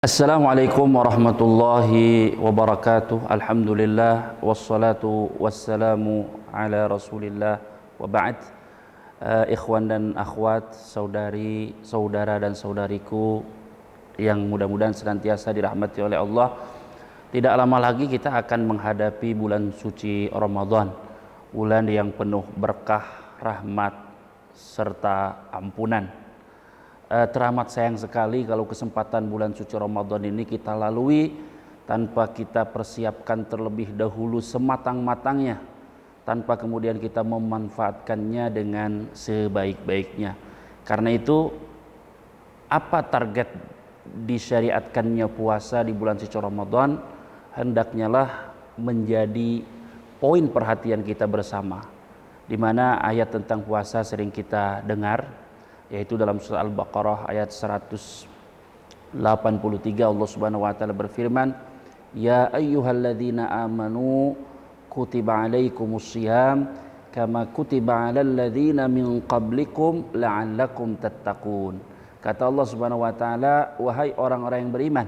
Assalamualaikum warahmatullahi wabarakatuh. Alhamdulillah wassalatu wassalamu ala Rasulillah wa ba'd. Ikhwan dan akhwat, saudara dan saudariku yang mudah-mudahan senantiasa dirahmati oleh Allah. Tidak lama lagi kita akan menghadapi bulan suci Ramadan, bulan yang penuh berkah, rahmat serta ampunan. Teramat sayang sekali kalau kesempatan bulan suci Ramadan ini kita lalui tanpa kita persiapkan terlebih dahulu sematang-matangnya, tanpa kemudian kita memanfaatkannya dengan sebaik-baiknya. Karena itu, apa target disyariatkannya puasa di bulan suci Ramadan? Hendaknya lah menjadi poin perhatian kita bersama, di mana ayat tentang puasa sering kita dengar, yaitu dalam surah Al-Baqarah ayat 183. Allah Subhanahu wa taala berfirman, "Ya ayyuhalladzina amanu kutiba alaikumusiyam kama kutiba alal ladzina min qablikum la'allakum tattaqun." Kata Allah Subhanahu wa taala, wahai orang-orang yang beriman,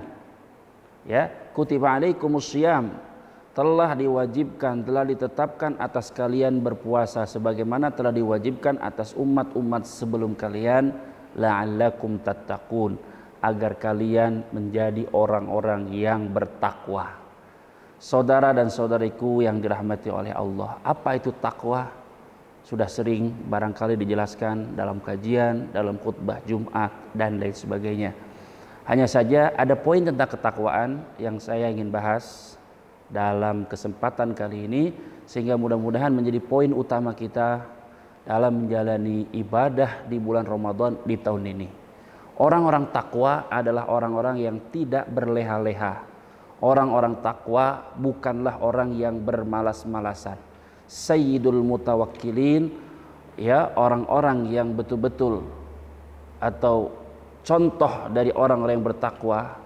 ya, kutiba alaikumusiyam, telah diwajibkan, telah ditetapkan atas kalian berpuasa sebagaimana telah diwajibkan atas umat-umat sebelum kalian, la'allakum tattaqun, agar kalian menjadi orang-orang yang bertakwa. Saudara dan saudariku yang dirahmati oleh Allah, apa itu takwa? Sudah sering barangkali dijelaskan dalam kajian, dalam khutbah Jumat dan lain sebagainya. Hanya saja ada poin tentang ketakwaan yang saya ingin bahas dalam kesempatan kali ini, sehingga mudah-mudahan menjadi poin utama kita dalam menjalani ibadah di bulan Ramadan di tahun ini. Orang-orang takwa adalah orang-orang yang tidak berleha-leha. Orang-orang takwa bukanlah orang yang bermalas-malasan. Sayyidul mutawakkilin, ya, orang-orang yang betul-betul atau contoh dari orang-orang yang bertakwa,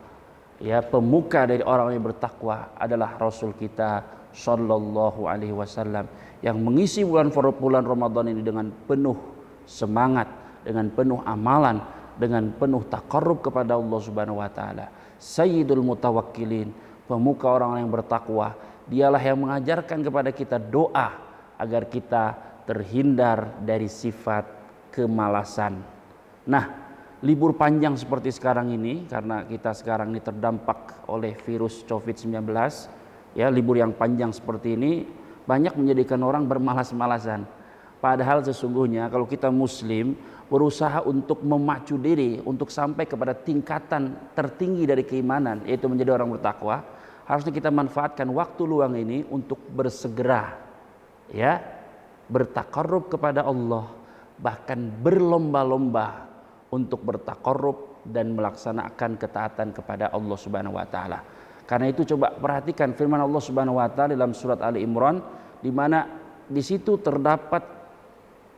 ya, pemuka dari orang yang bertakwa adalah Rasul kita Sallallahu Alaihi Wasallam, yang mengisi bulan Ramadan ini dengan penuh semangat, dengan penuh amalan, dengan penuh taqarrub kepada Allah Subhanahu Wa Taala. Sayyidul mutawakkilin, pemuka orang yang bertakwa, dialah yang mengajarkan kepada kita doa agar kita terhindar dari sifat kemalasan. Nah, libur panjang seperti sekarang ini, karena kita sekarang ini terdampak oleh virus COVID-19, ya, libur yang panjang seperti ini banyak menjadikan orang bermalas-malasan. Padahal sesungguhnya kalau kita muslim berusaha untuk memacu diri untuk sampai kepada tingkatan tertinggi dari keimanan, yaitu menjadi orang bertakwa, harusnya kita manfaatkan waktu luang ini untuk bersegera, ya, bertaqarrub kepada Allah, bahkan berlomba-lomba untuk bertaqarrub dan melaksanakan ketaatan kepada Allah Subhanahu wa taala. Karena itu coba perhatikan firman Allah Subhanahu wa taala dalam surat Ali Imran, di mana di situ terdapat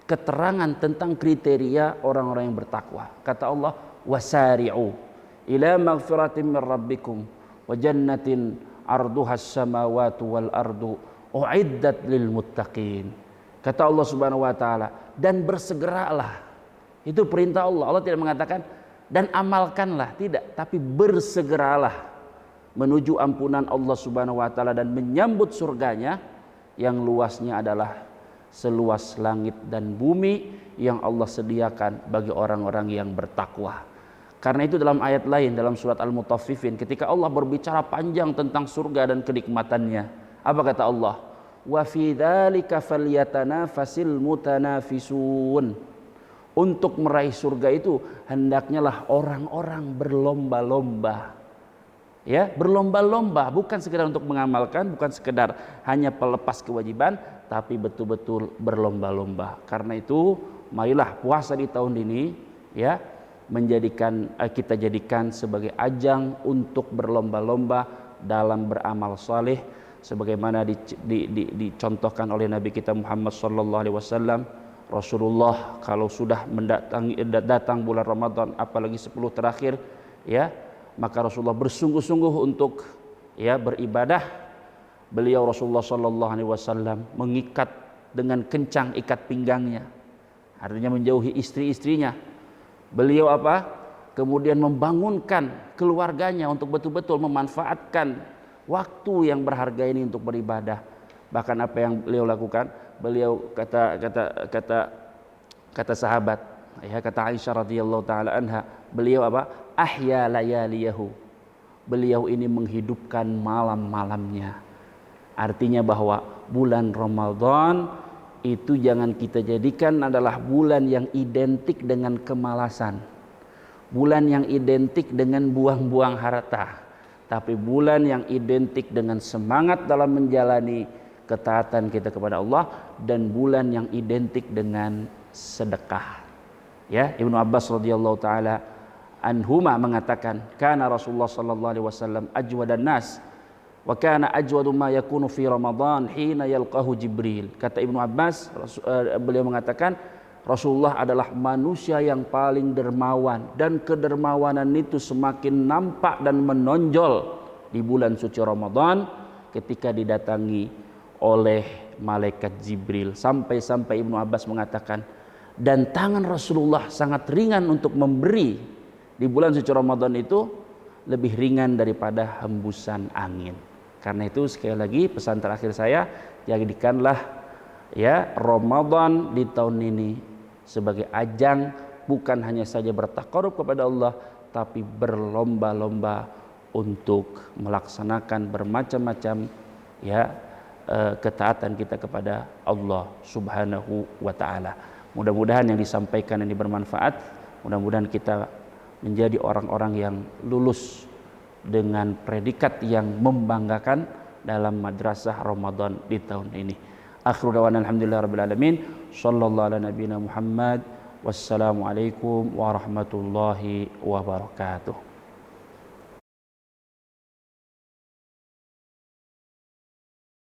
keterangan tentang kriteria orang-orang yang bertakwa. Kata Allah, wasari'u ila maghfiratin min rabbikum wa jannatin arduhas samawati wal ardu uiddat lil muttaqin. Kata Allah Subhanahu wa taala, dan bersegeralah. Itu perintah Allah. Allah tidak mengatakan dan amalkanlah, tidak, tapi bersegeralah menuju ampunan Allah Subhanahu wa taala dan menyambut surganya yang luasnya adalah seluas langit dan bumi yang Allah sediakan bagi orang-orang yang bertakwa. Karena itu dalam ayat lain dalam surat Al-Mutaffifin, ketika Allah berbicara panjang tentang surga dan kenikmatannya, apa kata Allah? Wa fi dzalika falyatanafasil mutanafisun. Untuk meraih surga itu hendaknya lah orang-orang berlomba-lomba, ya, berlomba-lomba, bukan sekedar untuk mengamalkan, bukan sekedar hanya pelepas kewajiban, tapi betul-betul berlomba-lomba. Karena itu marilah puasa di tahun ini, ya, kita jadikan sebagai ajang untuk berlomba-lomba dalam beramal saleh, sebagaimana dicontohkan oleh Nabi kita Muhammad sallallahu alaihi wasallam. Rasulullah kalau sudah datang bulan Ramadan, apalagi 10 terakhir, ya, maka Rasulullah bersungguh-sungguh untuk, ya, beribadah. Beliau Rasulullah sallallahu alaihi wasallam mengikat dengan kencang ikat pinggangnya, artinya menjauhi istri-istrinya. Beliau apa? kemudian membangunkan keluarganya untuk betul-betul memanfaatkan waktu yang berharga ini untuk beribadah. Bahkan apa yang beliau lakukan, beliau kata sahabat, ya, kata Aisyah radhiyallahu taala anha, beliau apa? Ahya layaliyahu. Beliau ini menghidupkan malam-malamnya. Artinya bahwa bulan Ramadan itu jangan kita jadikan adalah bulan yang identik dengan kemalasan, bulan yang identik dengan buang-buang harta, tapi bulan yang identik dengan semangat dalam menjalani ketaatan kita kepada Allah, dan bulan yang identik dengan sedekah. Ya, Ibnu Abbas radhiyallahu taala anhuma mengatakan, kana Rasulullah sallallahu alaihi wasallam ajwadan nas wa kana ajwadu ma yakunu fi Ramadan hina yalqahu Jibril. Kata Ibnu Abbas, beliau mengatakan Rasulullah adalah manusia yang paling dermawan, dan kedermawanan itu semakin nampak dan menonjol di bulan suci Ramadan ketika didatangi oleh malaikat Jibril. Sampai-sampai Ibnu Abbas mengatakan, dan tangan Rasulullah sangat ringan untuk memberi di bulan suci Ramadan itu, lebih ringan daripada hembusan angin. Karena itu sekali lagi pesan terakhir saya, jadikanlah ya Ramadan di tahun ini sebagai ajang bukan hanya saja bertaqarrub kepada Allah, tapi berlomba-lomba untuk melaksanakan bermacam-macam ya ketaatan kita kepada Allah Subhanahu wa taala. Mudah-mudahan yang disampaikan ini bermanfaat. Mudah-mudahan kita menjadi orang-orang yang lulus dengan predikat yang membanggakan dalam madrasah Ramadan di tahun ini. Akhiru dawana alhamdulillahirabbil alamin. Shallallahu ala nabiyina Muhammad. Wassalamualaikum warahmatullahi wabarakatuh.